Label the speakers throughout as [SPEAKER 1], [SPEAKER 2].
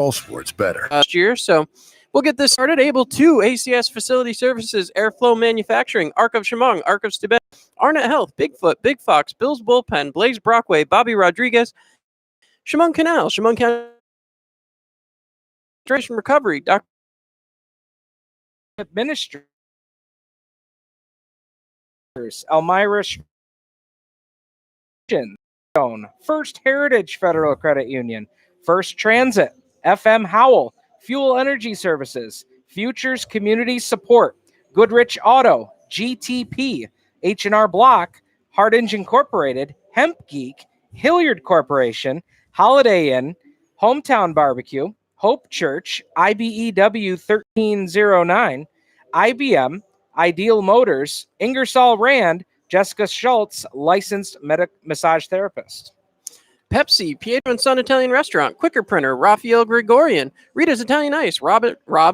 [SPEAKER 1] all sports better.
[SPEAKER 2] Last year, so we'll get this started. Able 2 ACS Facility Services, Airflow Manufacturing, Arc of Chemung, Arc of Stibet, Arnett Health, Bigfoot, Big Fox, Bill's Bullpen, Blaze Brockway, Bobby Rodriguez, Chemung Canal, Chemung County Recovery, Dr.
[SPEAKER 3] Administrators, Elmira First Heritage Federal Credit Union, First Transit, FM Howell, Fuel Energy Services, Futures Community Support, Goodrich Auto, GTP, H&R Block, Hard Engine Incorporated, Hemp Geek, Hilliard Corporation, Holiday Inn, Hometown Barbecue, Hope Church, IBEW 1309, IBM, Ideal Motors, Ingersoll Rand, Jessica Schultz, licensed massage therapist.
[SPEAKER 2] Pepsi, Pietro and Son Italian Restaurant, Quicker Printer, Raphael Gregorian, Rita's Italian Ice, Rob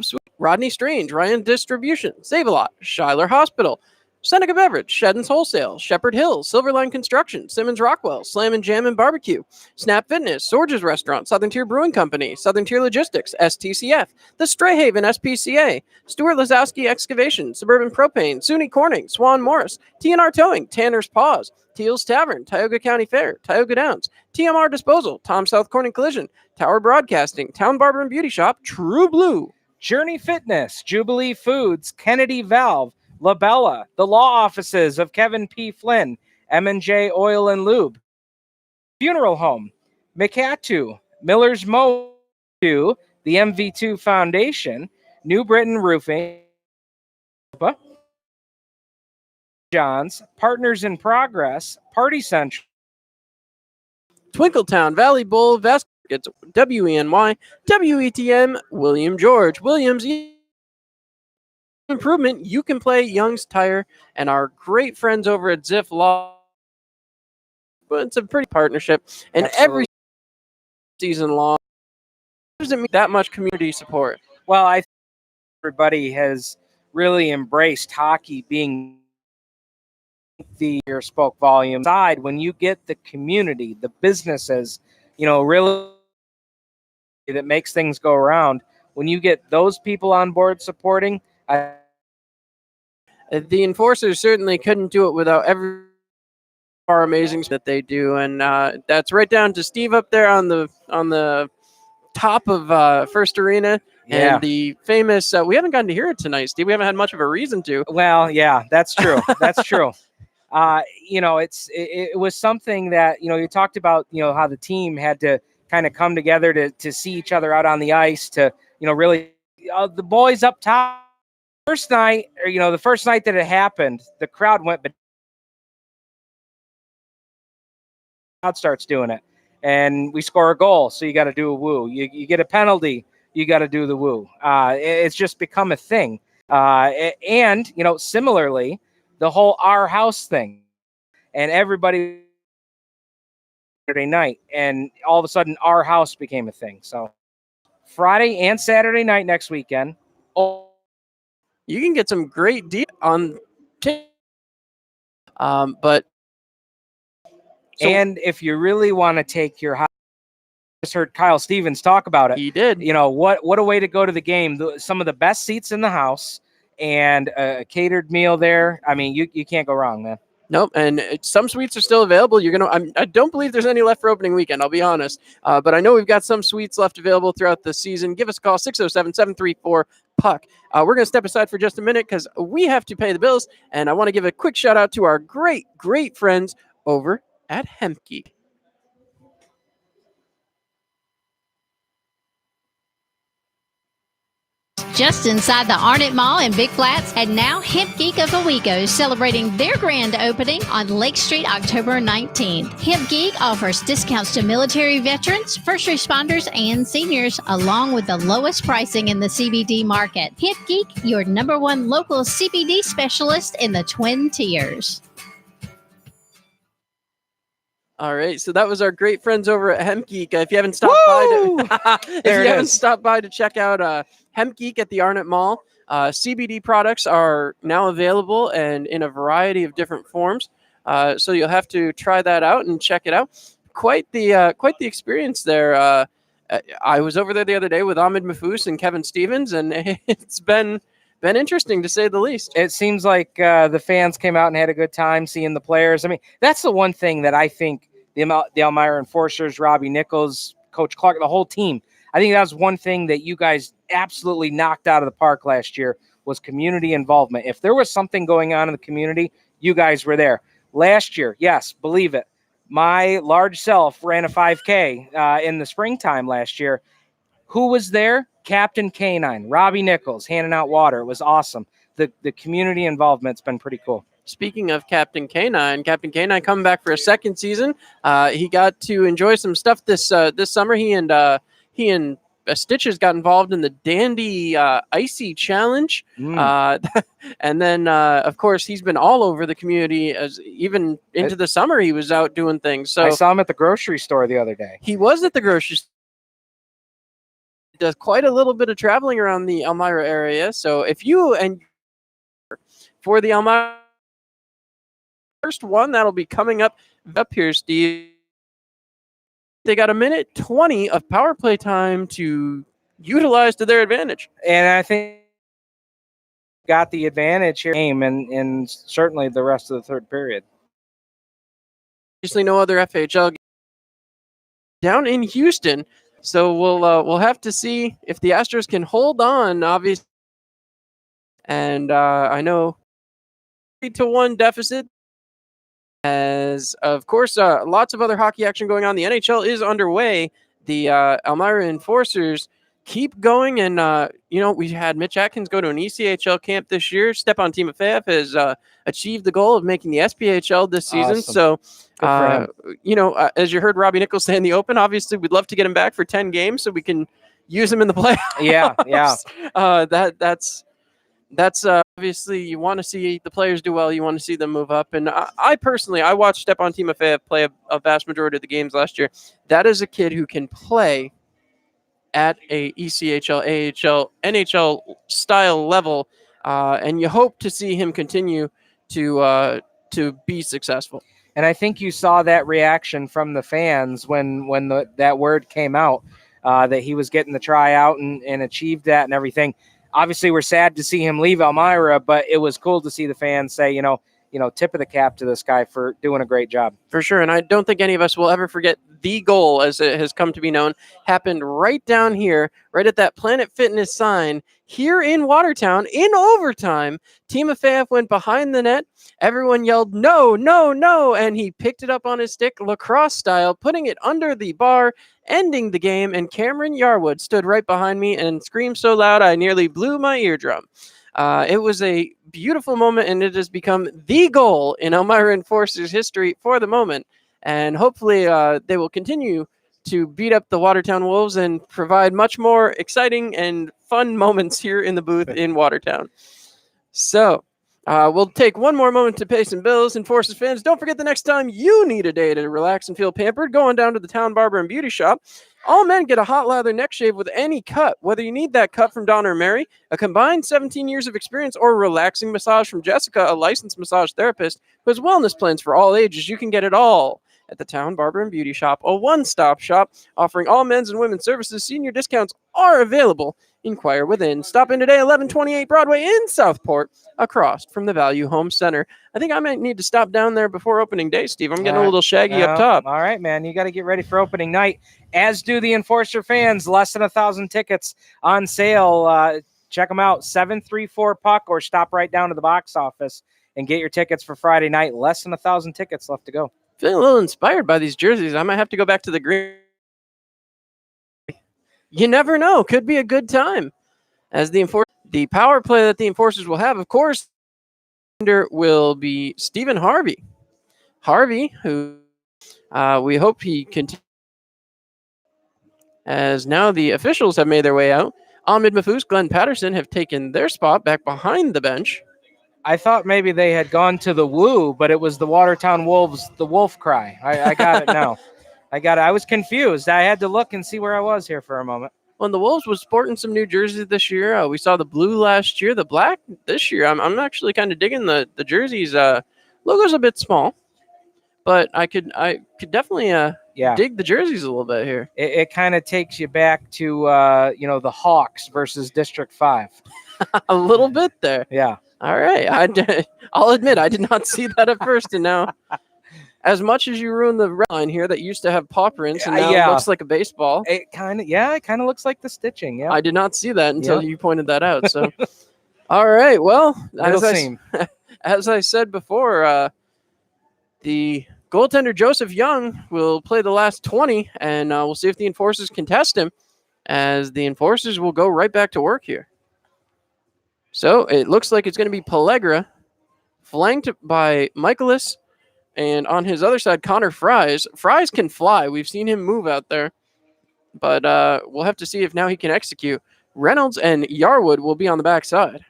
[SPEAKER 2] Sweet, Rodney Strange, Ryan Distribution, Save-A-Lot, Schuyler Hospital, Seneca Beverage, Shedden's Wholesale, Shepherd Hill, Silverline Construction, Simmons Rockwell, Slam and Jam and Barbecue, Snap Fitness, Sorge's Restaurant, Southern Tier Brewing Company, Southern Tier Logistics, STCF, The Strayhaven SPCA, Stuart Lazowski Excavation, Suburban Propane, SUNY Corning, Swan Morris, TNR Towing, Tanner's Paws, Teal's Tavern, Tioga County Fair, Tioga Downs, TMR Disposal, Tom South Corning Collision, Tower Broadcasting, Town Barber and Beauty Shop, True Blue,
[SPEAKER 3] Journey Fitness, Jubilee Foods, Kennedy Valve, Labella, the law offices of Kevin P. Flynn, M&J Oil and Lube, Funeral Home, McAtoo, Miller's Mo 2, the MV2 Foundation, New Britain Roofing, John's, Partners in Progress, Party Central,
[SPEAKER 2] Twinkletown, Valley Bowl, It's WENY, WETM, William George, Williams Improvement, You Can Play, Young's Tire, and our great friends over at Ziff Law. But it's a pretty partnership, and every season long, doesn't mean that much community support.
[SPEAKER 3] Well, I think everybody has really embraced hockey being the spoke volume side. When you get the community, the businesses, really that makes things go around. When you get those people on board supporting,
[SPEAKER 2] the Enforcers certainly couldn't do it without every our amazing that they do, and that's right down to Steve up there on the top of First Arena.
[SPEAKER 3] Yeah.
[SPEAKER 2] And the famous, we haven't gotten to hear it tonight, Steve. We haven't had much of a reason to.
[SPEAKER 3] Well, yeah, that's true. That's true. It was something that, you talked about, how the team had to kind of come together to see each other out on the ice, to, really the boys up top. First night, or, the first night that it happened, the crowd went, but crowd starts doing it. And we score a goal, so you got to do a woo. You get a penalty, you got to do the woo. It's just become a thing. And, similarly, the whole Our House thing. And everybody Saturday night, and all of a sudden Our House became a thing. So Friday and Saturday night next weekend.
[SPEAKER 2] You can get some great deals on but
[SPEAKER 3] and if you really want to take your house, just heard Kyle Stevens talk about it.
[SPEAKER 2] He did.
[SPEAKER 3] What a way to go to the game. Some of the best seats in the house and a catered meal there. I mean, you can't go wrong, man.
[SPEAKER 2] Nope, and some suites are still available. I don't believe there's any left for opening weekend, I'll be honest. But I know we've got some suites left available throughout the season. Give us a call, 607-734-PUCK. We're going to step aside for just a minute because we have to pay the bills, and I want to give a quick shout out to our great, great friends over at Hemp Geek.
[SPEAKER 4] Just inside the Arnett Mall in Big Flats, and now Hemp Geek of Owego celebrating their grand opening on Lake Street October 19th. Hemp Geek offers discounts to military veterans, first responders, and seniors, along with the lowest pricing in the CBD market. Hemp Geek, your #1 local CBD specialist in the Twin Tiers.
[SPEAKER 2] All right, so that was our great friends over at Hemp Geek. If you haven't stopped by to check out Hemp Geek at the Arnett Mall, CBD products are now available and in a variety of different forms. So you'll have to try that out and check it out. Quite the experience there. I was over there the other day with Ahmed Mahfouz and Kevin Stevens, and it's been interesting to say the least.
[SPEAKER 3] It seems like the fans came out and had a good time seeing the players. I mean, that's the one thing that I think the Elmira Enforcers, Robbie Nichols, Coach Clark, the whole team, I think that was one thing that you guys absolutely knocked out of the park last year was community involvement. If there was something going on in the community, you guys were there. Last year, yes, believe it, my large self ran a 5K in the springtime last year. Who was there? Captain Canine, Robbie Nichols, handing out water. It was awesome. The community involvement's been pretty cool.
[SPEAKER 2] Speaking of Captain Canine coming back for a second season. He got to enjoy some stuff this summer. He and Stitches got involved in the Dandy Icy Challenge. And then, of course, he's been all over the community, as even into the summer he was out doing things. So
[SPEAKER 3] I saw him at the grocery store the other day.
[SPEAKER 2] He was at the grocery store. Does quite a little bit of traveling around the Elmira area. So if you and for the Elmira first one, that'll be coming up here, Steve. They got 1:20 of power play time to utilize to their advantage.
[SPEAKER 3] And I think got the advantage here and certainly the rest of the third period.
[SPEAKER 2] Obviously no other FHL down in Houston. So we'll have to see if the Astros can hold on, obviously. And I know 3-1 deficit. As of course, lots of other hockey action going on. The NHL is underway. The Elmira Enforcers keep going, and we had Mitch Atkins go to an ECHL camp this year. Stepan Timofeyev has achieved the goal of making the SPHL this season.
[SPEAKER 3] Awesome.
[SPEAKER 2] So, as you heard Robbie Nichols say in the open, obviously we'd love to get him back for 10 games so we can use him in the playoffs.
[SPEAKER 3] Yeah.
[SPEAKER 2] That's obviously you want to see the players do well. You want to see them move up. And I personally, I watched Stepan Timofeyev play a vast majority of the games last year. That is a kid who can play at a ECHL, AHL, NHL style level, and you hope to see him continue to be successful.
[SPEAKER 3] And I think you saw that reaction from the fans when that word came out that he was getting the tryout and achieved that and everything. Obviously, we're sad to see him leave Elmira, but it was cool to see the fans say, tip of the cap to this guy for doing a great job.
[SPEAKER 2] For sure, and I don't think any of us will ever forget the goal, as it has come to be known, happened right down here, right at that Planet Fitness sign here in Watertown in overtime. Timofeyev went behind the net. Everyone yelled, "No, no, no," and he picked it up on his stick, lacrosse style, putting it under the bar, ending the game, and Cameron Yarwood stood right behind me and screamed so loud I nearly blew my eardrum. It was a beautiful moment, and it has become the goal in Elmira Enforcers history for the moment. And hopefully they will continue to beat up the Watertown Wolves and provide much more exciting and fun moments here in the booth in Watertown. So we'll take one more moment to pay some bills. Enforcers fans, don't forget the next time you need a day to relax and feel pampered, going down to the Town Barber and Beauty Shop. All men get a hot lather neck shave with any cut, whether you need that cut from Donna or Mary, a combined 17 years of experience, or a relaxing massage from Jessica, a licensed massage therapist who has wellness plans for all ages. You can get it all at the Town Barber and Beauty Shop, a one-stop shop offering all men's and women's services. Senior discounts are available. Inquire within. Stop in today, 1128 Broadway in Southport, across from the Value Home Center. I think I might need to stop down there before opening day, Steve. I'm getting a little shaggy up top.
[SPEAKER 3] All right, man. You got to get ready for opening night, as do the Enforcer fans. Less than 1,000 tickets on sale. Check them out, 734 Puck, or stop right down to the box office and get your tickets for Friday night. Less than 1,000 tickets left to go.
[SPEAKER 2] Feeling a little inspired by these jerseys. I might have to go back to the green. You never know. Could be a good time. As the power play that the Enforcers will have, of course, will be Stephen Harvey. Harvey, who we hope he continues. As now the officials have made their way out. Ahmed Mahfouz, Glenn Patterson have taken their spot back behind the bench.
[SPEAKER 3] I thought maybe they had gone to the woo, but it was the Watertown Wolves, the wolf cry. I got it now. I was confused. I had to look and see where I was here for a moment.
[SPEAKER 2] Well, the Wolves was sporting some new jerseys this year. We saw the blue last year, the black this year. I'm actually kind of digging the jerseys. Logo's a bit small, but I could definitely dig the jerseys a little bit here.
[SPEAKER 3] It kind of takes you back to the Hawks versus District 5.
[SPEAKER 2] A little bit there.
[SPEAKER 3] Yeah.
[SPEAKER 2] All right. I'll admit I did not see that at first, and now, as much as you ruined the red line here that used to have paw prints and now it looks like a baseball.
[SPEAKER 3] It kind of looks like the stitching. Yeah.
[SPEAKER 2] I did not see that until you pointed that out. So, all right. Well, as I said before, the goaltender Joseph Young will play the last 20, and we'll see if the Enforcers contest him, as the Enforcers will go right back to work here. So it looks like it's going to be Pellegra, flanked by Michaelis, and on his other side, Connor Fries. Fries can fly. We've seen him move out there, but we'll have to see if now he can execute. Reynolds and Yarwood will be on the backside.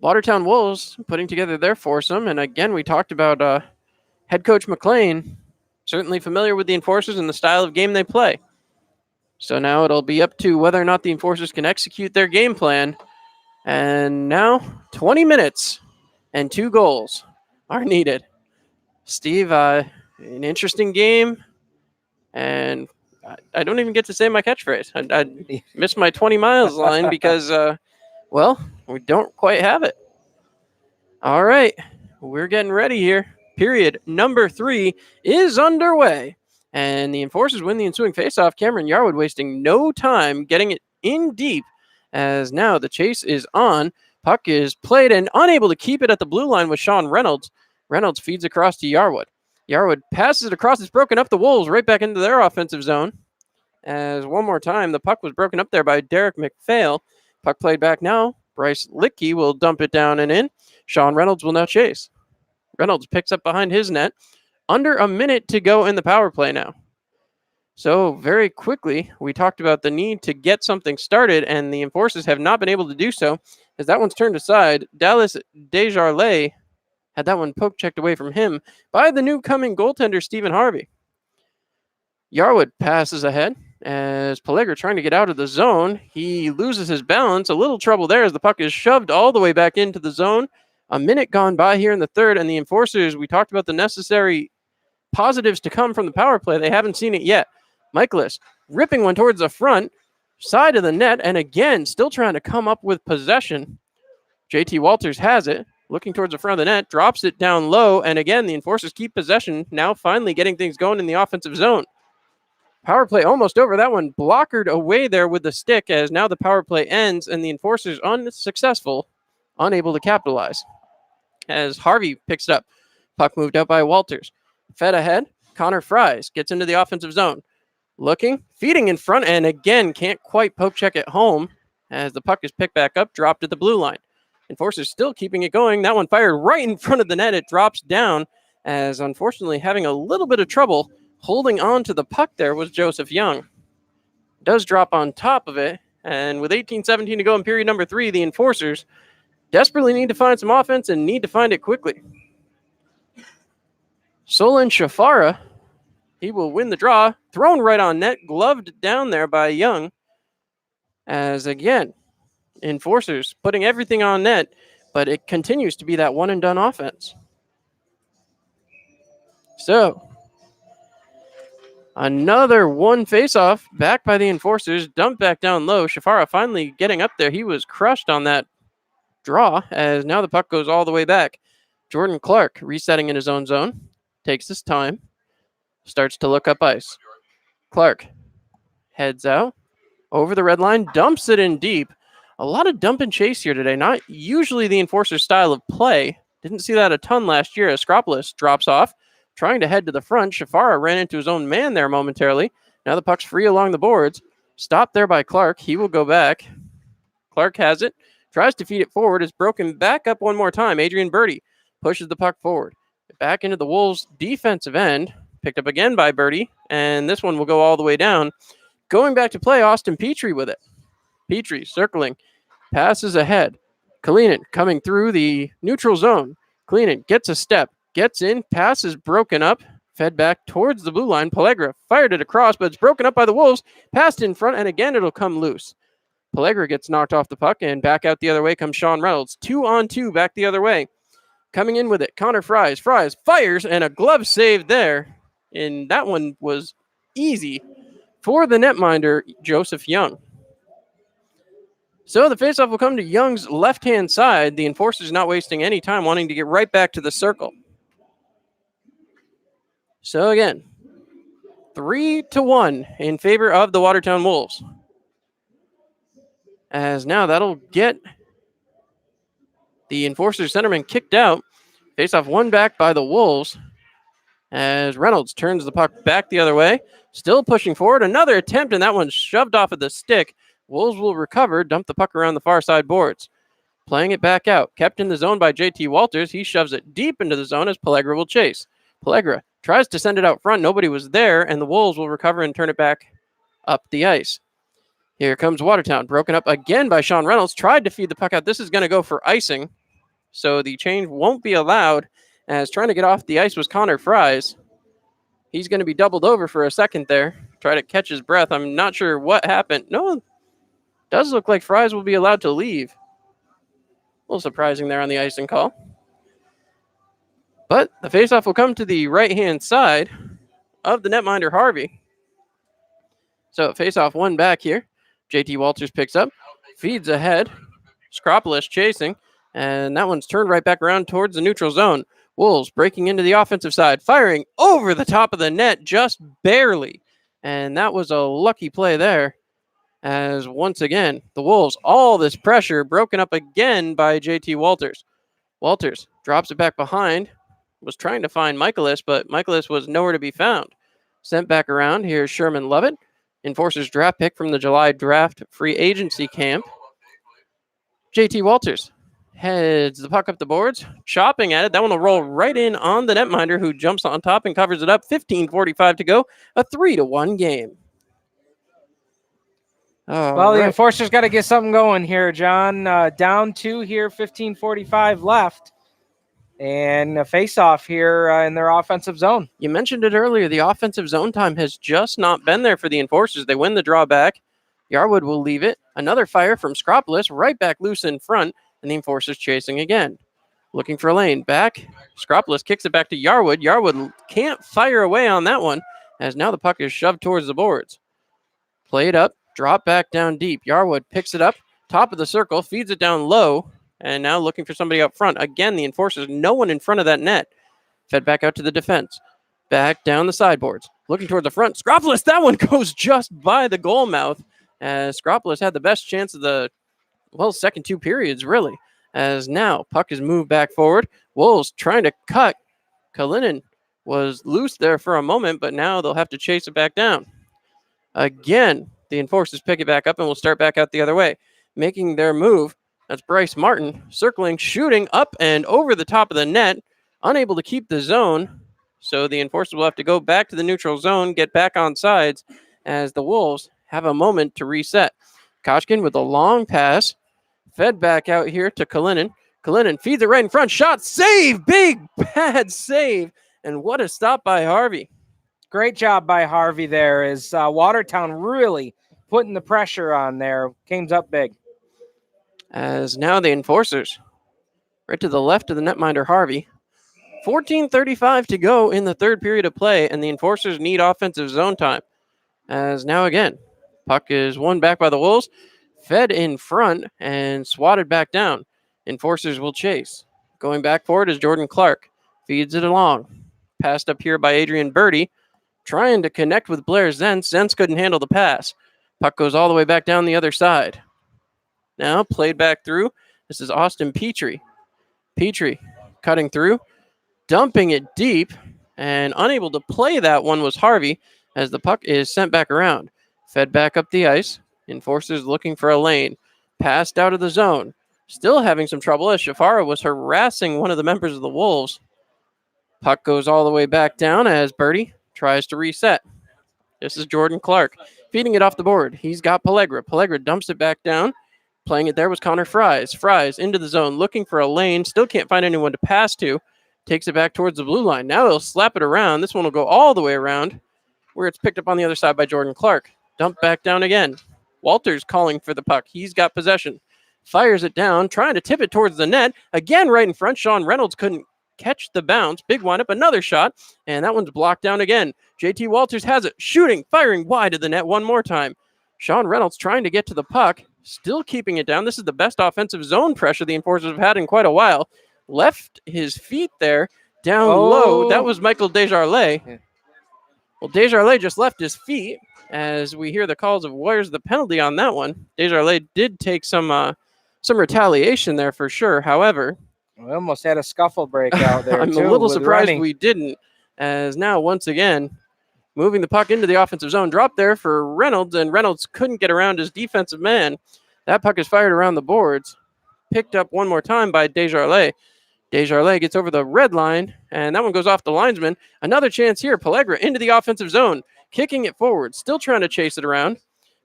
[SPEAKER 2] Watertown Wolves putting together their foursome, and again, we talked about head coach McLean, certainly familiar with the Enforcers and the style of game they play. So now it'll be up to whether or not the Enforcers can execute their game plan. And now 20 minutes and 2 goals are needed. Steve, an interesting game. And I don't even get to say my catchphrase. I missed my 20 miles line because, we don't quite have it. All right. We're getting ready here. Period number 3 is underway. And the Enforcers win the ensuing faceoff. Cameron Yarwood wasting no time getting it in deep, as now the chase is on. Puck is played and unable to keep it at the blue line with Sean Reynolds. Reynolds feeds across to Yarwood. Yarwood passes it across. It's broken up. The Wolves right back into their offensive zone. As one more time, the puck was broken up there by Derek McPhail. Puck played back now. Bryce Litkey will dump it down and in. Sean Reynolds will now chase. Reynolds picks up behind his net. Under a minute to go in the power play now. So very quickly, we talked about the need to get something started, and the Enforcers have not been able to do so, as that one's turned aside. Dallas Desjardins had that one poke checked away from him by the new coming goaltender, Stephen Harvey. Yarwood passes ahead as Pellegra trying to get out of the zone. He loses his balance. A little trouble there as the puck is shoved all the way back into the zone. A minute gone by here in the third, and the Enforcers, we talked about the necessary positives to come from the power play. They haven't seen it yet. Michaelis ripping one towards the front side of the net, and again, still trying to come up with possession. JT Walters has it, looking towards the front of the net, drops it down low, and again, the Enforcers keep possession, now finally getting things going in the offensive zone. Power play almost over. That one blockered away there with the stick, as now the power play ends, and the Enforcers unsuccessful, unable to capitalize. As Harvey picks it up, puck moved out by Walters. Fed ahead, Connor Fries gets into the offensive zone. Looking, feeding in front, and again, can't quite poke check it home as the puck is picked back up, dropped at the blue line. Enforcers still keeping it going. That one fired right in front of the net. It drops down, as unfortunately having a little bit of trouble holding on to the puck there was Joseph Young. Does drop on top of it, and with 18-17 to go in period number 3, the Enforcers desperately need to find some offense and need to find it quickly. Solon Shafara, he will win the draw. Thrown right on net, gloved down there by Young. As again, Enforcers putting everything on net, but it continues to be that one and done offense. So, another one face-off back by the Enforcers, dumped back down low. Shafara finally getting up there. He was crushed on that draw, as now the puck goes all the way back. Jordan Clark resetting in his own zone. Takes his time. Starts to look up ice. Clark heads out. Over the red line. Dumps it in deep. A lot of dump and chase here today. Not usually the Enforcers' style of play. Didn't see that a ton last year as Skropolis drops off. Trying to head to the front. Shafara ran into his own man there momentarily. Now the puck's free along the boards. Stopped there by Clark. He will go back. Clark has it. Tries to feed it forward. It's broken back up one more time. Adrian Birdie pushes the puck forward. Back into the Wolves' defensive end. Picked up again by Birdie. And this one will go all the way down. Going back to play, Austin Petrie with it. Petrie circling. Passes ahead. Kalinin coming through the neutral zone. Kalinin gets a step. Gets in. Pass is broken up. Fed back towards the blue line. Pellegra fired it across, but it's broken up by the Wolves. Passed in front, and again it'll come loose. Pellegra gets knocked off the puck, and back out the other way comes Sean Reynolds. 2-on-2 back the other way. Coming in with it, Connor Fries. Fries fires, and a glove save there and that one was easy for the netminder, Joseph Young. So the faceoff will come to Young's left-hand side. The enforcers not wasting any time, wanting to get right back to the circle. So again, 3-1 in favor of the Watertown Wolves. As now that'll get the enforcer centerman kicked out. Faceoff won back by the Wolves. As Reynolds turns the puck back the other way. Still pushing forward. Another attempt, and that one's shoved off of the stick. Wolves will recover, dump the puck around the far side boards. Playing it back out. Kept in the zone by JT Walters. He shoves it deep into the zone as Pellegra will chase. Pellegra tries to send it out front. Nobody was there, and the Wolves will recover and turn it back up the ice. Here comes Watertown. Broken up again by Sean Reynolds. Tried to feed the puck out. This is going to go for icing. So the change won't be allowed, as trying to get off the ice was Connor Fries. He's going to be doubled over for a second there. Try to catch his breath. I'm not sure what happened. No, does look like Fries will be allowed to leave. A little surprising there on the icing call. But the faceoff will come to the right-hand side of the netminder, Harvey. So faceoff one back here. JT Walters picks up, feeds ahead. Skropolis chasing, and that one's turned right back around towards the neutral zone. Wolves breaking into the offensive side, firing over the top of the net just barely. And that was a lucky play there, as once again, the Wolves, all this pressure broken up again by JT Walters. Walters drops it back behind, was trying to find Michaelis, but Michaelis was nowhere to be found. Sent back around, here's Sherman Lovett, Enforcers draft pick from the July draft free agency camp. JT Walters heads the puck up the boards, chopping at it. That one will roll right in on the netminder, who jumps on top and covers it up. 15:45 to go, a 3-1 game.
[SPEAKER 3] Well, the Enforcers got to get something going here, John. Down 2 here, 15:45 left. And a face-off here in their offensive zone.
[SPEAKER 2] You mentioned it earlier. The offensive zone time has just not been there for the Enforcers. They win the drawback. Yarwood will leave it. Another fire from Skropolis, right back loose in front, and the Enforcers chasing again. Looking for a lane. Back. Skropolis kicks it back to Yarwood. Yarwood can't fire away on that one, as now the puck is shoved towards the boards. Play it up. Drop back down deep. Yarwood picks it up. Top of the circle. Feeds it down low. And now looking for somebody up front. Again, the Enforcers, no one in front of that net. Fed back out to the defense. Back down the sideboards. Looking towards the front. Skropolis, that one goes just by the goal mouth. As Skropolis had the best chance of the, second 2 periods, really. As now, puck is moved back forward. Wolves trying to cut. Kalinin was loose there for a moment, but now they'll have to chase it back down. Again, the Enforcers pick it back up and will start back out the other way. Making their move. That's Bryce Martin, circling, shooting up and over the top of the net, unable to keep the zone. So the Enforcers will have to go back to the neutral zone, get back on sides, as the Wolves have a moment to reset. Kochkin with a long pass, fed back out here to Kalinin. Kalinin feeds it right in front, shot, save, big, bad save. And what a stop by Harvey.
[SPEAKER 3] Great job by Harvey there, as Watertown really putting the pressure on there. Came up big.
[SPEAKER 2] As now the Enforcers, right to the left of the netminder, Harvey. 14:35 to go in the third period of play, and the Enforcers need offensive zone time. As now again, puck is won back by the Wolves, fed in front and swatted back down. Enforcers will chase. Going back forward is Jordan Clark. Feeds it along. Passed up here by Adrian Birdie, trying to connect with Blair Zentz. Zentz couldn't handle the pass. Puck goes all the way back down the other side. Now played back through. This is Austin Petrie. Petrie cutting through, dumping it deep, and unable to play that one was Harvey, as the puck is sent back around. Fed back up the ice. Enforcers looking for a lane. Passed out of the zone. Still having some trouble as Shafara was harassing one of the members of the Wolves. Puck goes all the way back down as Birdie tries to reset. This is Jordan Clark feeding it off the board. He's got Pellegra. Pellegra dumps it back down. Playing it there was Connor Fries. Fries into the zone, looking for a lane. Still can't find anyone to pass to. Takes it back towards the blue line. Now he'll slap it around. This one will go all the way around, where it's picked up on the other side by Jordan Clark. Dumped back down again. Walters calling for the puck. He's got possession. Fires it down, trying to tip it towards the net. Again, right in front. Sean Reynolds couldn't catch the bounce. Big windup, another shot, and that one's blocked down again. JT Walters has it, shooting, firing wide of the net one more time. Sean Reynolds trying to get to the puck, still keeping it down. This is the best offensive zone pressure the Enforcers have had in quite a while. Left his feet there, down low. That was Michael Desjardins.
[SPEAKER 3] Yeah.
[SPEAKER 2] Well, Desjardins just left his feet as we hear the calls of where's the penalty on that one. Desjardins did take some retaliation there for sure. However,
[SPEAKER 3] we almost had a scuffle break out there.
[SPEAKER 2] I'm
[SPEAKER 3] too,
[SPEAKER 2] a little surprised
[SPEAKER 3] running.
[SPEAKER 2] we didn't, as now once again moving the puck into the offensive zone. Drop there for Reynolds, and Reynolds couldn't get around his defensive man. That puck is fired around the boards. Picked up one more time by Desjardins. Desjardins gets over the red line, and that one goes off the linesman. Another chance here. Pellegra into the offensive zone, kicking it forward, still trying to chase it around.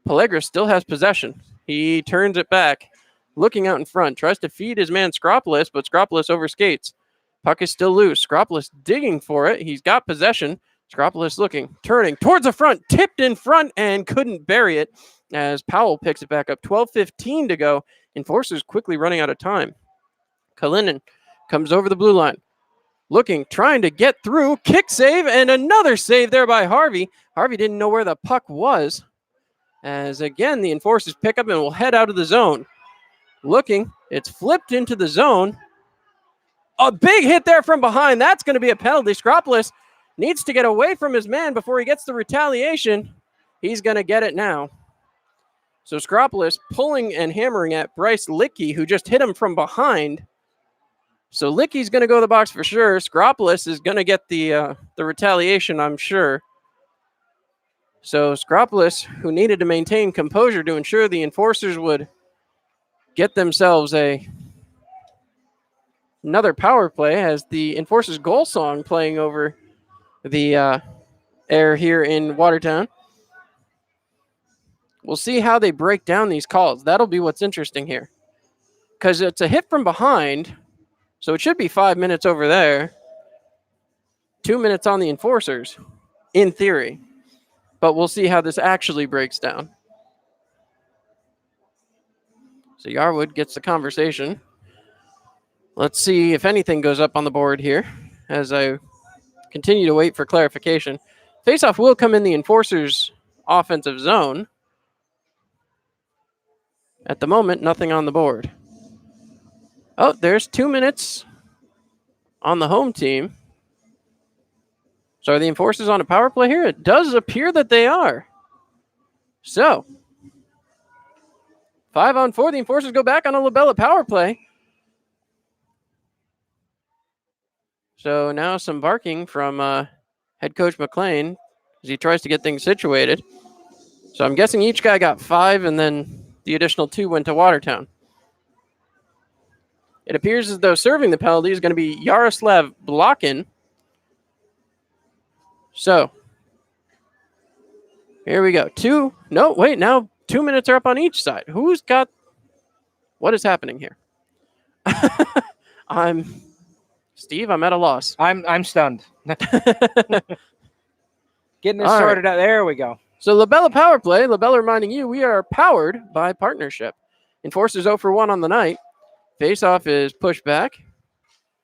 [SPEAKER 2] Pellegra still has possession. He turns it back, looking out in front, tries to feed his man Skropolis, but Skropolis overskates. Puck is still loose. Skropolis digging for it. He's got possession. Skropolis looking, turning towards the front, tipped in front, and couldn't bury it as Powell picks it back up. 12:15 to go. Enforcers quickly running out of time. Kalinin comes over the blue line, looking, trying to get through, kick save, and another save there by Harvey. Harvey didn't know where the puck was, as again the Enforcers pick up and will head out of the zone. Looking, it's flipped into the zone. A big hit there from behind. That's going to be a penalty. Skropolis needs to get away from his man before he gets the retaliation. He's going to get it now. So Skropolis pulling and hammering at Bryce Licky, who just hit him from behind. So Licky's going to go to the box for sure. Skropolis is going to get the retaliation, I'm sure. So Skropolis, who needed to maintain composure to ensure the Enforcers would get themselves another power play, has the Enforcers goal song playing over the air here in Watertown. We'll see how they break down these calls. That'll be what's interesting here, because it's a hit from behind, so it should be 5 minutes over there. 2 minutes on the Enforcers, in theory. But we'll see how this actually breaks down. So Yarwood gets the conversation. Let's see if anything goes up on the board here as I continue to wait for clarification. Faceoff will come in the Enforcers' offensive zone. At the moment, nothing on the board. Oh, there's 2 minutes on the home team. So are the Enforcers on a power play here? It does appear that they are. So, 5-on-4, the Enforcers go back on a Labella power play. So now some barking from head coach McLean as he tries to get things situated. So I'm guessing each guy got 5, and then the additional 2 went to Watertown. It appears as though serving the penalty is going to be Yaroslav Blokin. So, here we go. 2. No, wait, now 2 minutes are up on each side. Who's got... What is happening here? Steve, I'm at a loss.
[SPEAKER 3] I'm stunned. Getting this sorted out. There we go.
[SPEAKER 2] So Labella power play. Labella reminding you we are powered by partnership. Enforcers 0 for 1 on the night. Faceoff is pushed back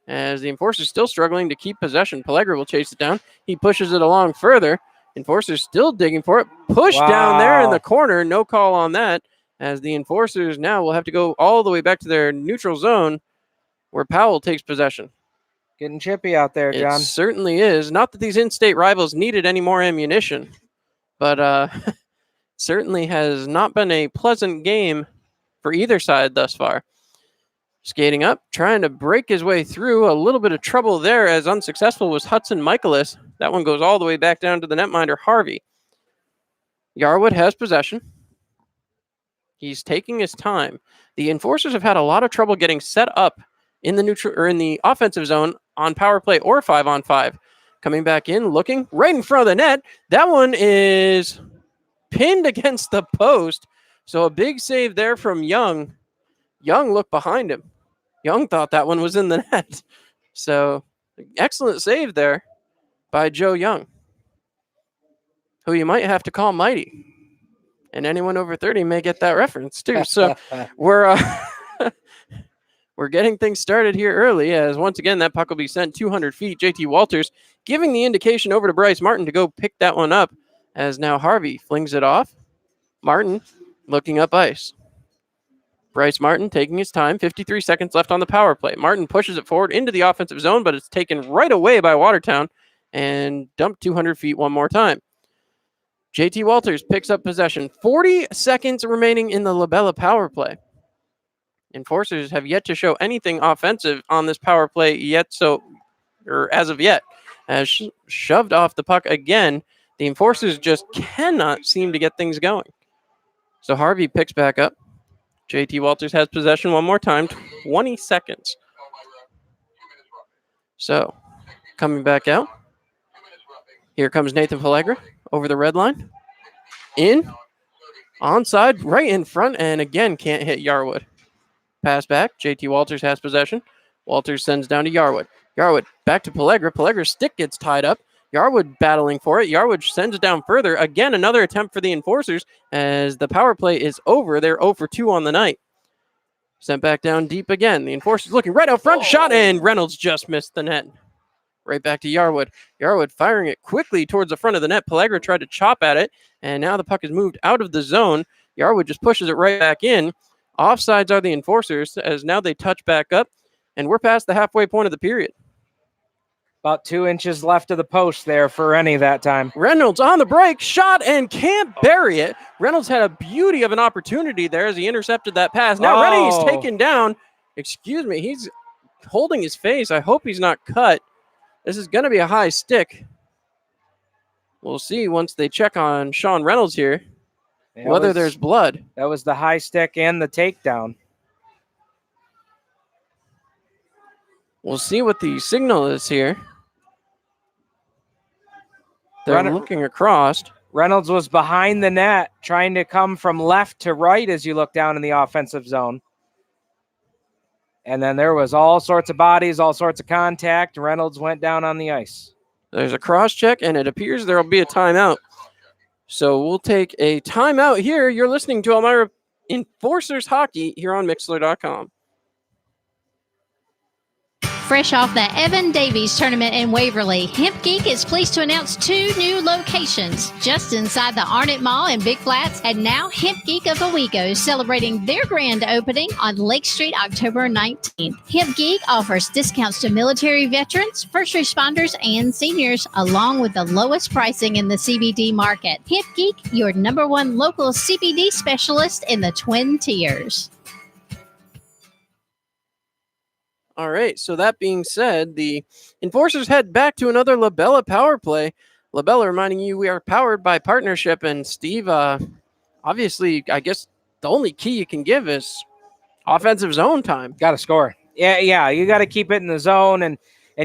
[SPEAKER 2] as the Enforcers still struggling to keep possession. Pellegra will chase it down. He pushes it along further. Enforcers still digging for it. Push down there in the corner. No call on that, as the Enforcers now will have to go all the way back to their neutral zone where Powell takes possession.
[SPEAKER 3] Getting chippy out there, John.
[SPEAKER 2] It certainly is. Not that these in-state rivals needed any more ammunition, but certainly has not been a pleasant game for either side thus far. Skating up, trying to break his way through. A little bit of trouble there, as unsuccessful was Hudson Michaelis. That one goes all the way back down to the netminder, Harvey. Yarwood has possession. He's taking his time. The Enforcers have had a lot of trouble getting set up in the neutral or in the offensive zone on power play or 5-on-5. Coming back in, looking right in front of the net. That one is pinned against the post. So a big save there from Young. Young looked behind him. Young thought that one was in the net. So excellent save there by Joe Young, who you might have to call Mighty. And anyone over 30 may get that reference too. So we're we're getting things started here early, as once again that puck will be sent 200 feet. JT Walters giving the indication over to Bryce Martin to go pick that one up, as now Harvey flings it off. Martin looking up ice. Bryce Martin taking his time. 53 seconds left on the power play. Martin pushes it forward into the offensive zone, but it's taken right away by Watertown and dumped 200 feet one more time. JT Walters picks up possession. 40 seconds remaining in the Labella power play. Enforcers have yet to show anything offensive on this power play as of yet. As shoved off the puck again, the Enforcers just cannot seem to get things going. So Harvey picks back up. JT Walters has possession one more time. 20 seconds. So coming back out. Here comes Nathan Pellegra over the red line. In. Onside, right in front, and again can't hit Yarwood. Pass back. JT Walters has possession. Walters sends down to Yarwood. Yarwood back to Pellegra. Pellegra's stick gets tied up. Yarwood battling for it. Yarwood sends it down further. Again, another attempt for the Enforcers as the power play is over. They're 0 for 2 on the night. Sent back down deep again. The Enforcers looking right out front. Shot, and Reynolds just missed the net. Right back to Yarwood. Yarwood firing it quickly towards the front of the net. Pellegra tried to chop at it, and now the puck is moved out of the zone. Yarwood just pushes it right back in. Offsides are the Enforcers, as now they touch back up, and we're past the halfway point of the period.
[SPEAKER 3] About 2 inches left of the post there for any that time.
[SPEAKER 2] Reynolds on the break, shot, and can't bury it. Reynolds had a beauty of an opportunity there as he intercepted that pass. Now Rennie's taken down. Excuse me, he's holding his face. I hope he's not cut. This is going to be a high stick. We'll see once they check on Sean Reynolds here whether there's blood.
[SPEAKER 3] That was the high stick and the takedown.
[SPEAKER 2] We'll see what the signal is here. They're looking across.
[SPEAKER 3] Reynolds was behind the net, trying to come from left to right as you look down in the offensive zone. And then there was all sorts of bodies, all sorts of contact. Reynolds went down on the ice.
[SPEAKER 2] There's a cross check, and it appears there will be a timeout. So we'll take a timeout here. You're listening to Elmira Enforcers Hockey here on Mixler.com.
[SPEAKER 4] Fresh off the Evan Davies tournament in Waverly, Hemp Geek is pleased to announce 2 new locations just inside the Arnott Mall in Big Flats, and now Hemp Geek of Owego celebrating their grand opening on Lake Street October 19th. Hemp Geek offers discounts to military veterans, first responders, and seniors, along with the lowest pricing in the CBD market. Hemp Geek, your #1 local CBD specialist in the Twin Tiers.
[SPEAKER 2] All right, so that being said, the Enforcers head back to another Labella power play. Labella reminding you we are powered by partnership, and Steve, obviously, I guess the only key you can give is offensive zone time.
[SPEAKER 3] Got to score. Yeah, you got to keep it in the zone, and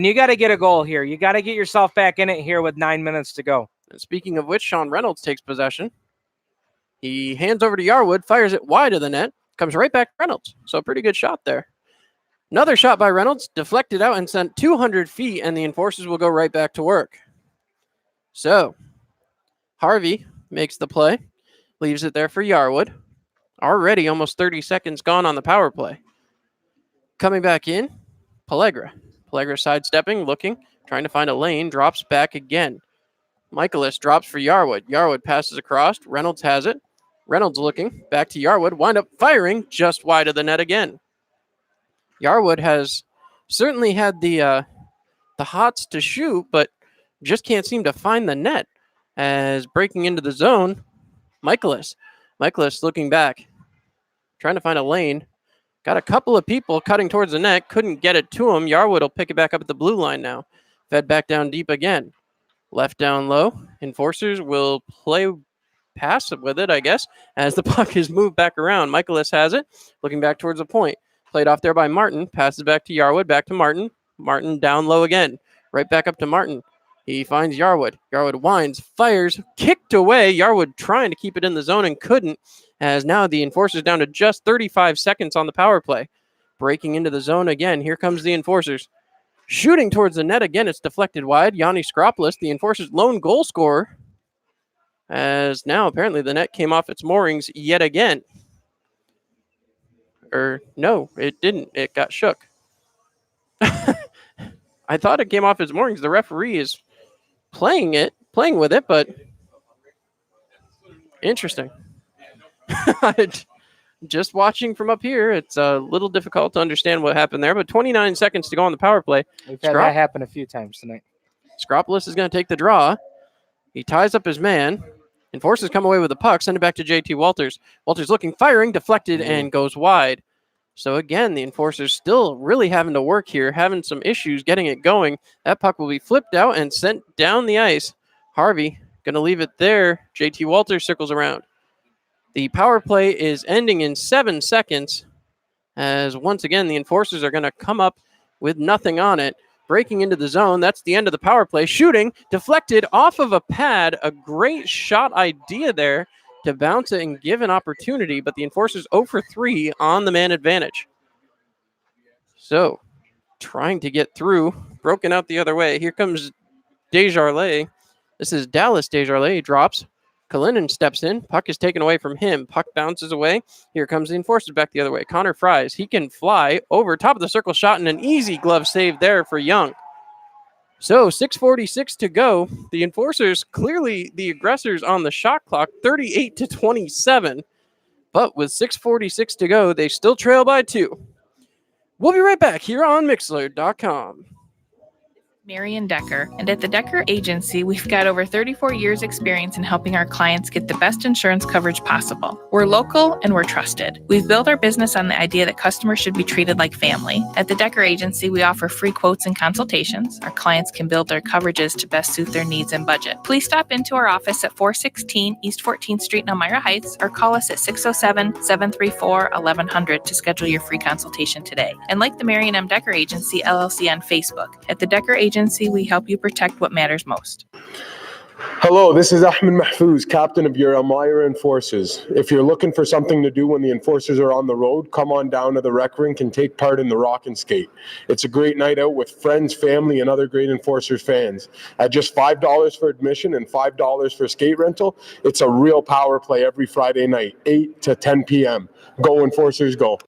[SPEAKER 3] you got to get a goal here. You got to get yourself back in it here with 9 minutes to go.
[SPEAKER 2] And speaking of which, Sean Reynolds takes possession. He hands over to Yarwood, fires it wide of the net, comes right back to Reynolds. So a pretty good shot there. Another shot by Reynolds, deflected out and sent 200 feet, and the Enforcers will go right back to work. So, Harvey makes the play, leaves it there for Yarwood. Already almost 30 seconds gone on the power play. Coming back in, Pellegra. Pellegra sidestepping, looking, trying to find a lane, drops back again. Michaelis drops for Yarwood. Yarwood passes across, Reynolds has it. Reynolds looking, back to Yarwood, wind up firing just wide of the net again. Yarwood has certainly had the hots to shoot, but just can't seem to find the net. As breaking into the zone, Michaelis looking back, trying to find a lane. Got a couple of people cutting towards the net, couldn't get it to him. Yarwood will pick it back up at the blue line now. Fed back down deep again. Left down low. Enforcers will play passive with it, I guess, as the puck is moved back around. Michaelis has it, looking back towards the point. Played off there by Martin. Passes back to Yarwood. Back to Martin. Martin down low again. Right back up to Martin. He finds Yarwood. Yarwood winds, fires, kicked away. Yarwood trying to keep it in the zone and couldn't, as now the Enforcers down to just 35 seconds on the power play. Breaking into the zone again. Here comes the Enforcers. Shooting towards the net again. It's deflected wide. Yanni Skropoulos, the Enforcers' lone goal scorer, as now apparently the net came off its moorings yet again. Or no, it didn't. It got shook. I thought it came off his moorings. The referee is playing with it, but interesting. Just watching from up here, it's a little difficult to understand what happened there, but 29 seconds to go on the power play.
[SPEAKER 3] We've had that happen a few times tonight.
[SPEAKER 2] Skropolis is going to take the draw. He ties up his man. Enforcers come away with the puck, send it back to JT Walters. Walters looking, firing, deflected, and goes wide. So again, the Enforcers still really having to work here, having some issues getting it going. That puck will be flipped out and sent down the ice. Harvey going to leave it there. JT Walters circles around. The power play is ending in 7 seconds, as once again the Enforcers are going to come up with nothing on it. Breaking into the zone, that's the end of the power play. Shooting, deflected off of a pad. A great shot idea there to bounce it and give an opportunity, but the Enforcers 0 for 3 on the man advantage. So, trying to get through, broken out the other way. Here comes Desjardins. This is Dallas Desjardins. He drops. Kalinin steps in. Puck is taken away from him. Puck bounces away. Here comes the Enforcers back the other way. Connor Fries. He can fly over top of the circle shot and an easy glove save there for Young. So 6:46 to go. The Enforcers clearly the aggressors on the shot clock, 38-27. But with 6:46 to go, they still trail by 2. We'll be right back here on Mixlr.com.
[SPEAKER 1] Marion Decker, and at the Decker Agency, we've got over 34 years experience in helping our clients get the best insurance coverage possible. We're local and we're trusted. We've built our business on the idea that customers should be treated like family. At the Decker Agency, we offer free quotes and consultations. Our clients can build their coverages to best suit their needs and budget. Please stop into our office at 416 East 14th Street in Elmira Heights or call us at 607-734-1100 to schedule your free consultation today. And like the Marion M. Decker Agency, LLC on Facebook. At the Decker Agency, we help you protect what matters most.
[SPEAKER 5] Hello, this is Ahmed Mahfouz, captain of your Elmira Enforcers. If you're looking for something to do when the Enforcers are on the road, come on down to the rec rink and take part in the Rock and Skate. It's a great night out with friends, family, and other great Enforcers fans. At just $5 for admission and $5 for skate rental, it's a real power play every Friday night, 8 to 10 p.m. Go Enforcers, go.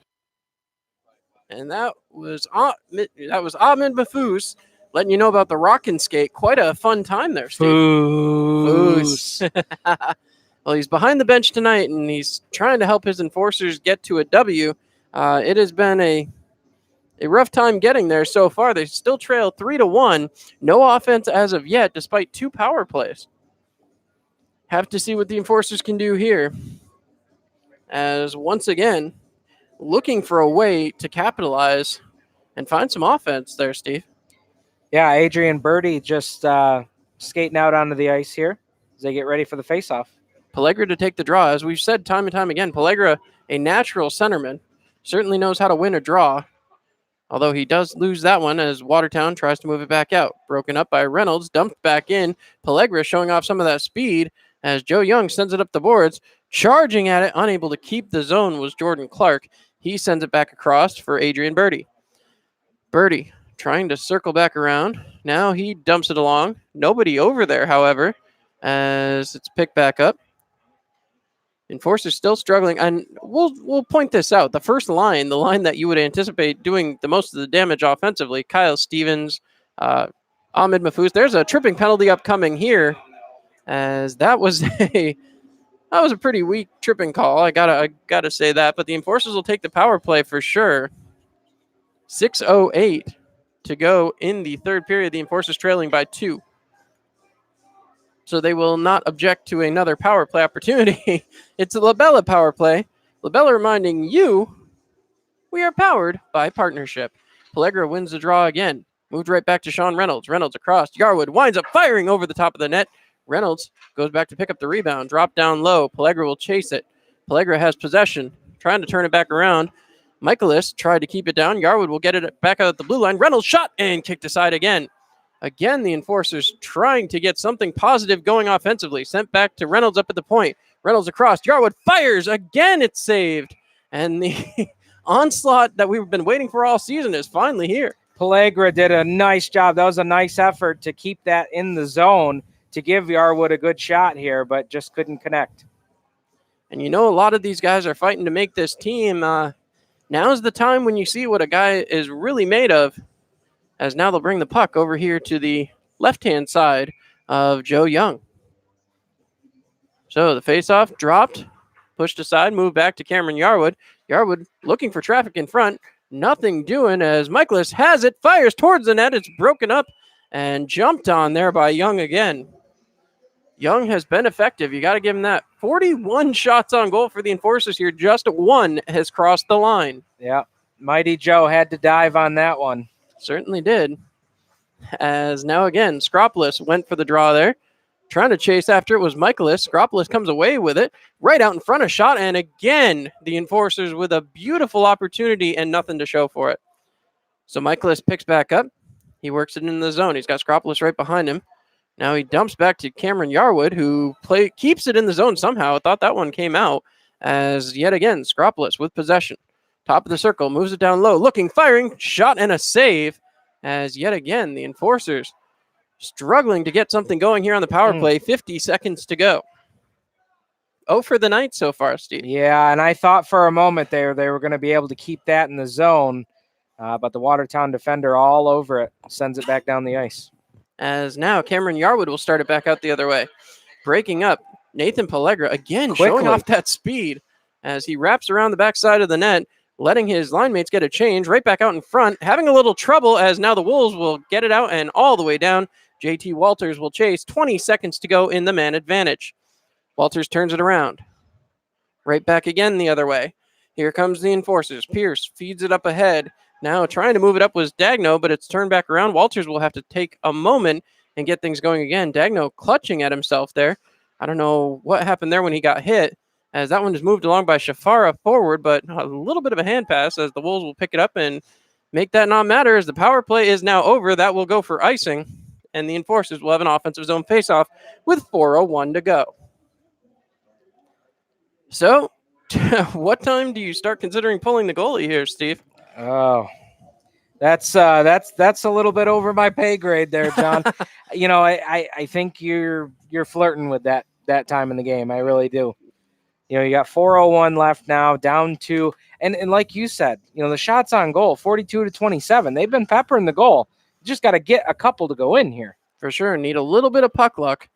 [SPEAKER 2] And that was Ahmed Mahfouz letting you know about the Rock and Skate. Quite a fun time there, Steve.
[SPEAKER 3] Foos.
[SPEAKER 2] Well, he's behind the bench tonight, and he's trying to help his Enforcers get to a W. It has been a rough time getting there so far. They still trail 3-1. No offense as of yet, despite 2 power plays. Have to see what the Enforcers can do here. As once again, looking for a way to capitalize and find some offense there, Steve.
[SPEAKER 3] Yeah, Adrian Birdie just skating out onto the ice here as they get ready for the faceoff.
[SPEAKER 2] Pellegra to take the draw. As we've said time and time again, Pellegra, a natural centerman, certainly knows how to win a draw, although he does lose that one as Watertown tries to move it back out. Broken up by Reynolds, dumped back in. Pellegra showing off some of that speed as Joe Young sends it up the boards. Charging at it, unable to keep the zone was Jordan Clark. He sends it back across for Adrian Birdie. Birdie trying to circle back around. Now he dumps it along. Nobody over there, however, as it's picked back up. Enforcers still struggling, and we'll point this out. The first line, the line that you would anticipate doing the most of the damage offensively, Kyle Stevens, Ahmed Mahfouz. There's a tripping penalty upcoming here, as that was a pretty weak tripping call. I gotta say that, but the Enforcers will take the power play for sure. 6:08 to go in the third period. The Enforcers trailing by 2. So they will not object to another power play opportunity. It's a Labella power play. Labella reminding you, we are powered by partnership. Pellegra wins the draw again. Moved right back to Sean Reynolds. Reynolds across. Yarwood winds up firing over the top of the net. Reynolds goes back to pick up the rebound. Drop down low. Pellegra will chase it. Pellegra has possession. Trying to turn it back around. Michaelis tried to keep it down. Yarwood will get it back out at the blue line. Reynolds shot and kicked aside again. Again, the Enforcers trying to get something positive going offensively. Sent back to Reynolds up at the point. Reynolds across. Yarwood fires. Again, it's saved. And the onslaught that we've been waiting for all season is finally here.
[SPEAKER 3] Pellegra did a nice job. That was a nice effort to keep that in the zone to give Yarwood a good shot here, but just couldn't connect.
[SPEAKER 2] And you know, a lot of these guys are fighting to make this team. Now's the time when you see what a guy is really made of, as now they'll bring the puck over here to the left-hand side of Joe Young. So the faceoff dropped, pushed aside, moved back to Cameron Yarwood. Yarwood looking for traffic in front. Nothing doing as Michaelis has it, fires towards the net. It's broken up and jumped on there by Young again. Young has been effective. You got to give him that. 41 shots on goal for the Enforcers here. Just one has crossed the line.
[SPEAKER 3] Yeah, Mighty Joe had to dive on that one.
[SPEAKER 2] Certainly did. As now again, Skropolis went for the draw there. Trying to chase after it was Michaelis. Skropolis comes away with it. Right out in front of shot. And again, the Enforcers with a beautiful opportunity and nothing to show for it. So Michaelis picks back up. He works it in the zone. He's got Skropolis right behind him. Now he dumps back to Cameron Yarwood, who keeps it in the zone somehow. I thought that one came out. As yet again, Skropolis with possession. Top of the circle, moves it down low. Looking, firing, shot and a save. As yet again, the Enforcers struggling to get something going here on the power play. 50 seconds to go. Oh, for the night so far, Steve.
[SPEAKER 3] Yeah, and I thought for a moment they were going to be able to keep that in the zone, but the Watertown defender all over it, sends it back down the ice.
[SPEAKER 2] As now Cameron Yarwood will start it back out the other way. Breaking up, Nathan Pellegra again
[SPEAKER 3] Quickly.
[SPEAKER 2] showing off that speed as he wraps around the backside of the net, letting his line mates get a change right back out in front, having a little trouble as now the Wolves will get it out and all the way down. JT Walters will chase. 20 seconds to go in the man advantage. Walters turns it around. Right back again the other way. Here comes the Enforcers. Pierce feeds it up ahead. Now trying to move it up was Dagno, but it's turned back around. Walters will have to take a moment and get things going again. Dagno clutching at himself there. I don't know what happened there when he got hit, as that one is moved along by Shafara forward, but a little bit of a hand pass as the Wolves will pick it up and make that not matter as the power play is now over. That will go for icing, and the Enforcers will have an offensive zone faceoff with 4:01 to go. So, what time do you start considering pulling the goalie here, Steve?
[SPEAKER 3] Oh, that's a little bit over my pay grade there, John. I think you're flirting with that time in the game. I really do. You got 4:01 left now, down to, and like you said, the shots on goal, 42-27. They've been peppering the goal. You just got to get a couple to go in here.
[SPEAKER 2] For sure. Need a little bit of puck luck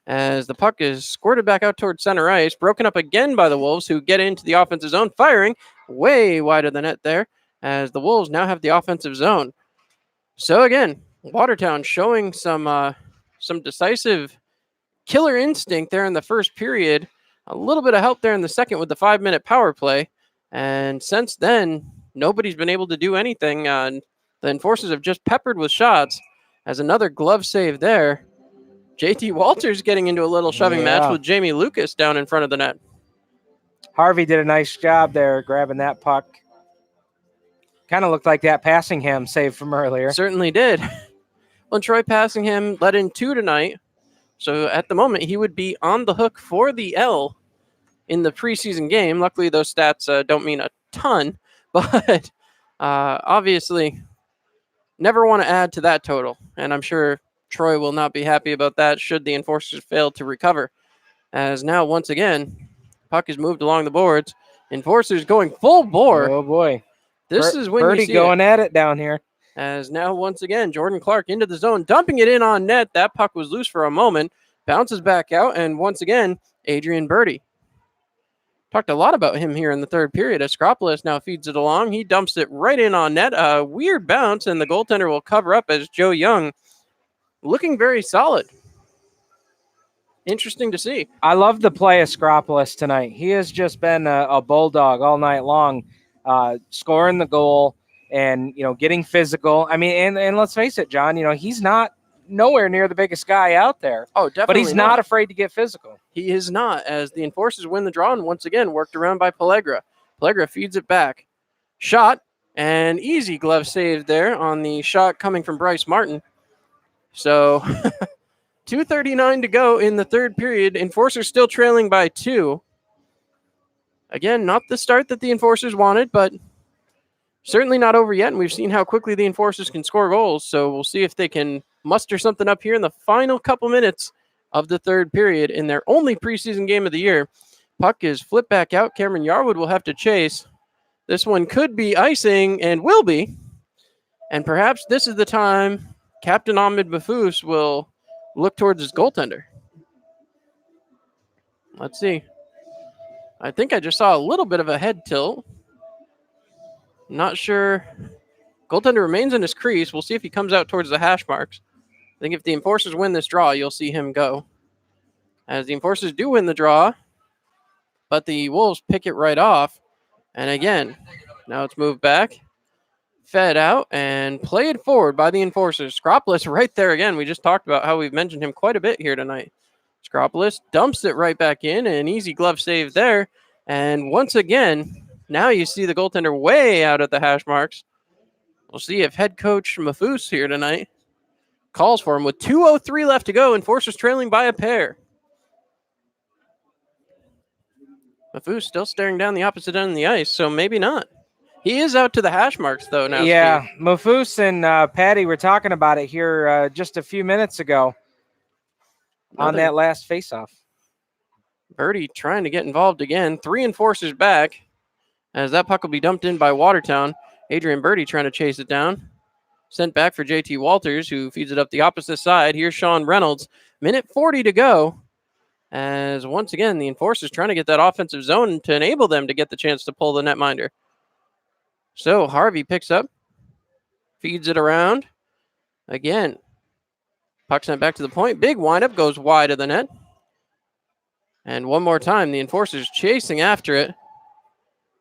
[SPEAKER 2] as the puck is squirted back out towards center ice, broken up again by the Wolves, who get into the offensive zone, firing way wide of the net there, as the Wolves now have the offensive zone. So again, Watertown showing some decisive killer instinct there in the first period. A little bit of help there in the second with the 5-minute power play. And since then, nobody's been able to do anything. The Enforcers have just peppered with shots, as another glove save there. JT Walters getting into a little shoving match with Jamie Lucas down in front of the net.
[SPEAKER 3] Harvey did a nice job there grabbing that puck. Kind of looked like that Passingham save from earlier.
[SPEAKER 2] Certainly did. Well, Troy Passingham let in 2 tonight. So at the moment, he would be on the hook for the L in the preseason game. Luckily, those stats don't mean a ton, but obviously never want to add to that total. And I'm sure Troy will not be happy about that should the Enforcers fail to recover. As now, once again, puck is moved along the boards. Enforcers going full bore.
[SPEAKER 3] Oh, boy.
[SPEAKER 2] This is when
[SPEAKER 3] Birdie
[SPEAKER 2] you see
[SPEAKER 3] going
[SPEAKER 2] it.
[SPEAKER 3] at it down here.
[SPEAKER 2] As now, once again, Jordan Clark into the zone, dumping it in on net. That puck was loose for a moment, bounces back out, and once again, Adrian Birdie. Talked a lot about him here in the third period. Skropolis now feeds it along. He dumps it right in on net. A weird bounce, and the goaltender will cover up as Joe Young looking very solid. Interesting to see.
[SPEAKER 3] I love the play of Skropolis tonight. He has just been a bulldog all night long, scoring the goal and, getting physical. I mean, and let's face it, John, he's not nowhere near the biggest guy out there.
[SPEAKER 2] Oh, definitely.
[SPEAKER 3] But he's not afraid to get physical.
[SPEAKER 2] He is not, as the Enforcers win the draw, and once again worked around by Pellegra. Pellegra feeds it back. Shot, and easy glove save there on the shot coming from Bryce Martin. So 2:39 to go in the third period. Enforcers still trailing by 2. Again, not the start that the Enforcers wanted, but certainly not over yet, and we've seen how quickly the Enforcers can score goals, so we'll see if they can muster something up here in the final couple minutes of the third period in their only preseason game of the year. Puck is flipped back out. Cameron Yarwood will have to chase, This one could be icing and will be. And perhaps this is the time Captain Ahmed Mahfouz will look towards his goaltender. Let's see. I think I just saw a little bit of a head tilt. Not sure. Goaltender remains in his crease. We'll see if he comes out towards the hash marks. I think if the Enforcers win this draw, you'll see him go. As the Enforcers do win the draw, but the Wolves pick it right off. And again, now it's moved back, fed out, and played forward by the Enforcers. Skropolis right there again. We just talked about how we've mentioned him quite a bit here tonight. Skropolis dumps it right back in, an easy glove save there. And once again, now you see the goaltender way out at the hash marks. We'll see if head coach Mahfouz here tonight calls for him with 2:03 left to go. Enforcers trailing by a pair. Mahfouz still staring down the opposite end of the ice, so maybe not. He is out to the hash marks, though, now.
[SPEAKER 3] Yeah,
[SPEAKER 2] Steve.
[SPEAKER 3] Mahfouz and Patty were talking about it here just a few minutes ago on that last faceoff.
[SPEAKER 2] Birdie trying to get involved again. 3 Enforcers back, as that puck will be dumped in by Watertown. Adrian Birdie trying to chase it down. Sent back for JT Walters, who feeds it up the opposite side. Here's Sean Reynolds. Minute 40 to go. As once again, the Enforcers trying to get that offensive zone to enable them to get the chance to pull the netminder. So Harvey picks up, feeds it around. Again, puck sent back to the point. Big windup, goes wide of the net. And one more time, the Enforcers chasing after it.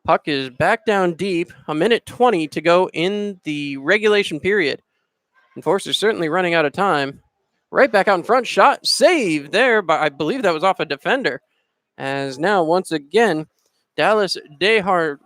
[SPEAKER 2] Puck is back down deep. A minute 20 to go in the regulation period. Enforcers certainly running out of time. Right back out in front. Shot save there, but I believe that was off a defender. As now, once again, Dallas Desjardins,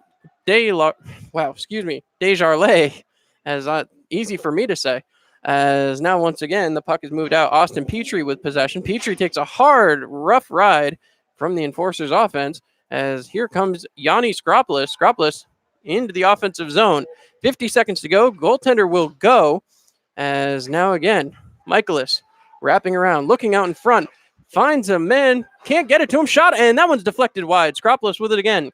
[SPEAKER 2] as easy for me to say. As now, once again, the puck is moved out. Austin Petrie with possession. Petrie takes a hard, rough ride from the Enforcers offense. As here comes Yanni Skropolis. Skropolis into the offensive zone. 50 seconds to go. Goaltender will go. As now again, Michaelis wrapping around, looking out in front. Finds a man. Can't get it to him. Shot, and that one's deflected wide. Skropolis with it again.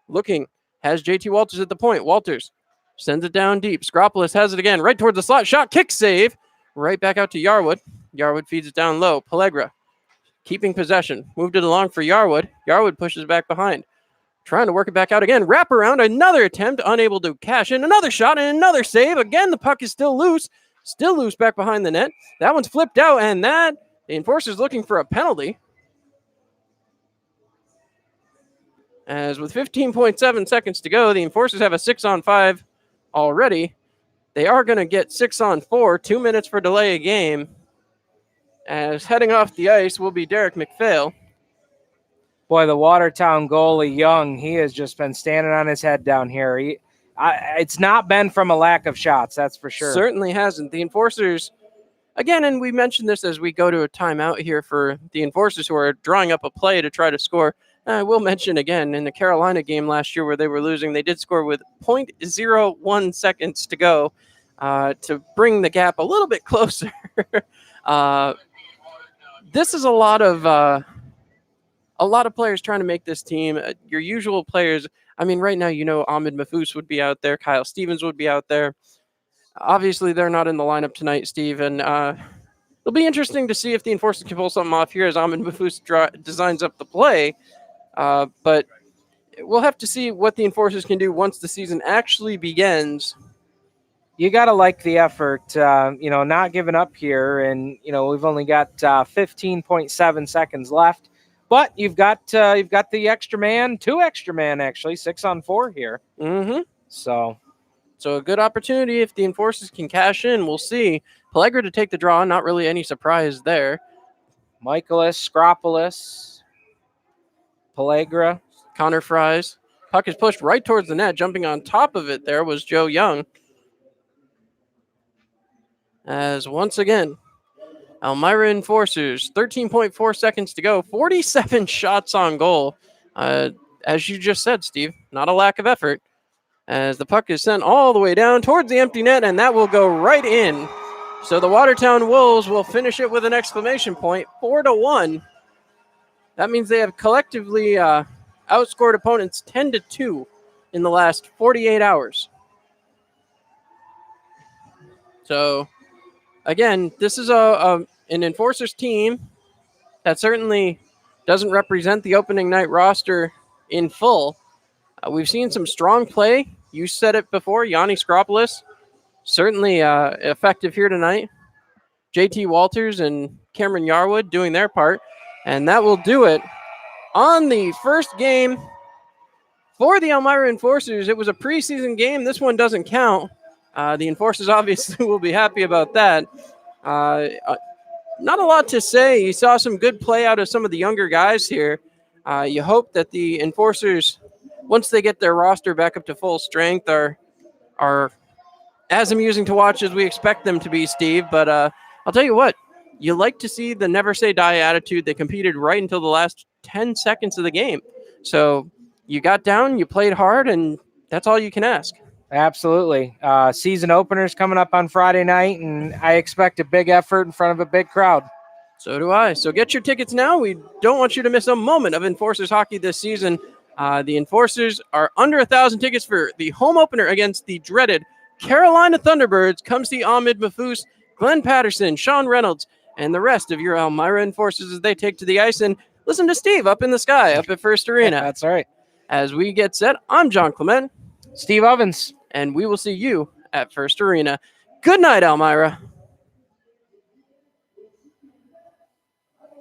[SPEAKER 2] Looking. Has JT Walters at the point. Walters sends it down deep. Skropolis has it again. Right towards the slot. Shot. Kick save. Right back out to Yarwood. Yarwood feeds it down low. Pellegra keeping possession. Moved it along for Yarwood. Yarwood pushes back behind. Trying to work it back out again. Wrap around. Another attempt. Unable to cash in. Another shot and another save. Again, the puck is still loose. Still loose back behind the net. That one's flipped out, and the Enforcers looking for a penalty. As with 15.7 seconds to go, the Enforcers have a 6-on-5 already. They are going to get 6-on-4, 2 minutes for delay a game. As heading off the ice will be Derek McPhail.
[SPEAKER 3] Boy, the Watertown goalie, Young, he has just been standing on his head down here. It's not been from a lack of shots, that's for sure.
[SPEAKER 2] Certainly hasn't. The Enforcers, again, and we mentioned this as we go to a timeout here for the Enforcers who are drawing up a play to try to score. I will mention again, in the Carolina game last year where they were losing, they did score with 0.01 seconds to go to bring the gap a little bit closer. This is a lot of players trying to make this team. Your usual players, I mean, right now, Ahmed Mahfouz would be out there. Kyle Stevens would be out there. Obviously, they're not in the lineup tonight, Steve. And it'll be interesting to see if the Enforcers can pull something off here as Ahmed Mahfouz designs up the play. But we'll have to see what the Enforcers can do once the season actually begins.
[SPEAKER 3] You got to like the effort, not giving up here. And, we've only got 15.7 seconds left. But you've got the extra man, 2 extra man, actually, 6-on-4 here.
[SPEAKER 2] Mm-hmm.
[SPEAKER 3] So
[SPEAKER 2] a good opportunity if the Enforcers can cash in. We'll see. Pellegra to take the draw. Not really any surprise there.
[SPEAKER 3] Michaelis, Skropolis, Pellegra.
[SPEAKER 2] Connor Fries. Puck is pushed right towards the net. Jumping on top of it there was Joe Young. As once again, Elmira Enforcers, 13.4 seconds to go. 47 shots on goal. As you just said, Steve, not a lack of effort. As the puck is sent all the way down towards the empty net, and that will go right in. So the Watertown Wolves will finish it with an exclamation point, 4-1. That means they have collectively outscored opponents 10-2 in the last 48 hours. So, again, this is an Enforcers team that certainly doesn't represent the opening night roster in full. We've seen some strong play. You said it before, Yanni Skropolis, certainly effective here tonight. JT Walters and Cameron Yarwood doing their part. And that will do it on the first game for the Elmira Enforcers. It was a preseason game. This one doesn't count. The Enforcers obviously will be happy about that. Not a lot to say. You saw some good play out of some of the younger guys here. You hope that the Enforcers, once they get their roster back up to full strength, are as amusing to watch as we expect them to be, Steve. But I'll tell you what, you like to see the never say die attitude. They competed right until the last 10 seconds of the game. So you got down, you played hard, and that's all you can ask.
[SPEAKER 3] Absolutely. Season openers coming up on Friday night, and I expect a big effort in front of a big crowd.
[SPEAKER 2] So do I. So get your tickets now. We don't want you to miss a moment of Enforcers hockey this season. The Enforcers are under 1,000 tickets for the home opener against the dreaded Carolina Thunderbirds. Come see Ahmed Mahfouz, Glenn Patterson, Sean Reynolds, and the rest of your Elmira Enforcers as they take to the ice, and listen to Steve up in the sky up at First Arena.
[SPEAKER 3] That's right.
[SPEAKER 2] As we get set, I'm John Clement.
[SPEAKER 3] Steve Ovens.
[SPEAKER 2] And we will see you at First Arena. Good night, Elmira.